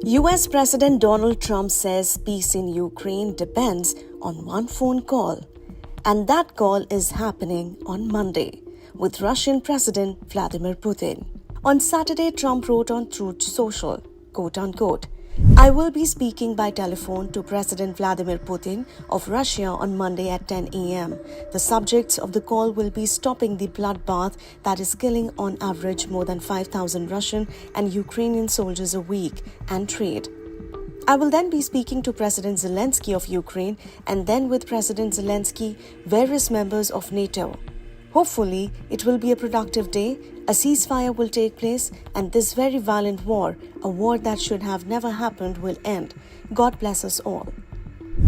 US President Donald Trump says peace in Ukraine depends on one phone call. And that call is happening on Monday with Russian President Vladimir Putin. On Saturday, Trump wrote on Truth Social, quote unquote, "I will be speaking by telephone to President Vladimir Putin of Russia on Monday at 10 a.m. The subjects of the call will be stopping the bloodbath that is killing on average more than 5,000 Russian and Ukrainian soldiers a week and trade. I will then be speaking to President Zelensky of Ukraine and then with President Zelensky, various members of NATO. Hopefully, it will be a productive day, a ceasefire will take place, and this very violent war, a war that should have never happened, will end. God bless us all."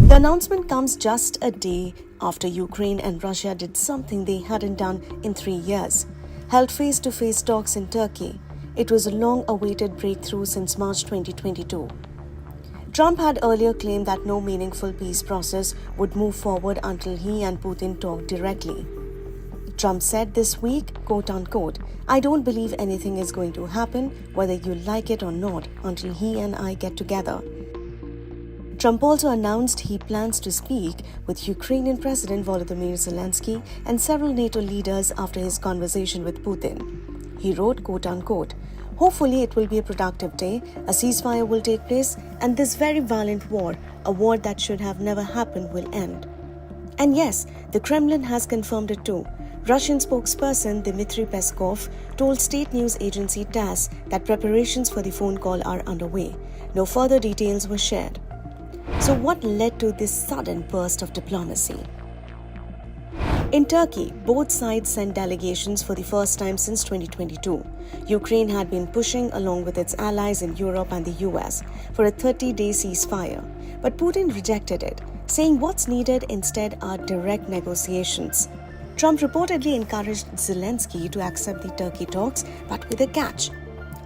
The announcement comes just a day after Ukraine and Russia did something they hadn't done in 3 years, held face-to-face talks in Turkey. It was a long-awaited breakthrough since March 2022. Trump had earlier claimed that no meaningful peace process would move forward until he and Putin talked directly. Trump said this week, quote unquote, "I don't believe anything is going to happen, whether you like it or not, until he and I get together." Trump also announced he plans to speak with Ukrainian President Volodymyr Zelensky and several NATO leaders after his conversation with Putin. He wrote, quote unquote, "Hopefully it will be a productive day, a ceasefire will take place, and this very violent war, a war that should have never happened, will end." And yes, the Kremlin has confirmed it too. Russian spokesperson Dmitry Peskov told state news agency TASS that preparations for the phone call are underway. No further details were shared. So what led to this sudden burst of diplomacy? In Turkey, both sides sent delegations for the first time since 2022. Ukraine had been pushing along with its allies in Europe and the US for a 30-day ceasefire, but Putin rejected it, saying what's needed instead are direct negotiations. Trump reportedly encouraged Zelensky to accept the Turkey talks, but with a catch.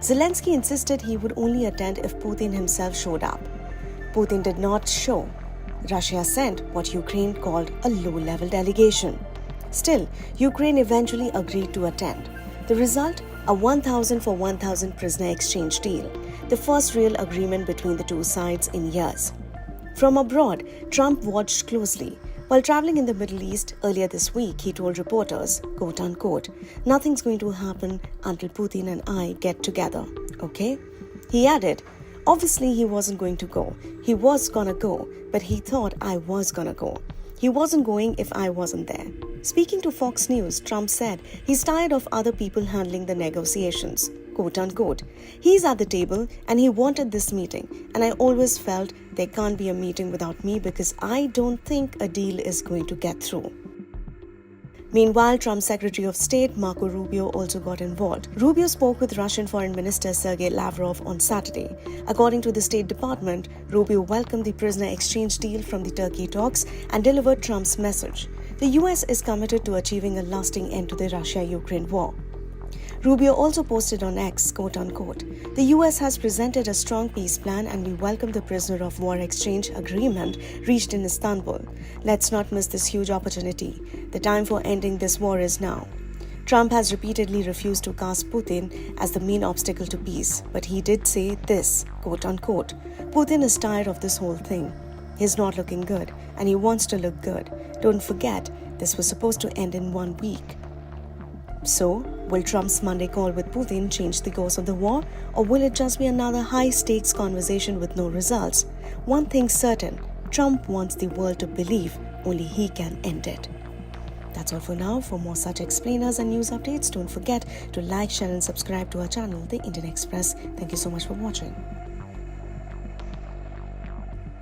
Zelensky insisted he would only attend if Putin himself showed up. Putin did not show. Russia sent what Ukraine called a low-level delegation. Still, Ukraine eventually agreed to attend. The result? A 1,000 for 1,000 prisoner exchange deal, the first real agreement between the two sides in years. From abroad, Trump watched closely. While traveling in the Middle East earlier this week, he told reporters, quote unquote, "Nothing's going to happen until Putin and I get together, okay?" He added, obviously he wasn't going to go. He was gonna go, but he thought I was gonna go. He wasn't going if I wasn't there. Speaking to Fox News, Trump said he's tired of other people handling the negotiations, quote unquote. "He's at the table and he wanted this meeting, and I always felt there can't be a meeting without me because I don't think a deal is going to get through." Meanwhile, Trump's Secretary of State Marco Rubio also got involved. Rubio spoke with Russian Foreign Minister Sergei Lavrov on Saturday. According to the State Department, Rubio welcomed the prisoner exchange deal from the Turkey talks and delivered Trump's message. The US is committed to achieving a lasting end to the Russia-Ukraine war. Rubio also posted on X, quote unquote, "The US has presented a strong peace plan and we welcome the prisoner of war exchange agreement reached in Istanbul. Let's not miss this huge opportunity. The time for ending this war is now." Trump has repeatedly refused to cast Putin as the main obstacle to peace, but he did say this, quote unquote, "Putin is tired of this whole thing. He's not looking good and he wants to look good. Don't forget, this was supposed to end in 1 week." So, will Trump's Monday call with Putin change the course of the war, or will it just be another high-stakes conversation with no results? One thing's certain, Trump wants the world to believe only he can end it. That's all for now. For more such explainers and news updates, don't forget to like, share and subscribe to our channel, The Indian Express. Thank you so much for watching.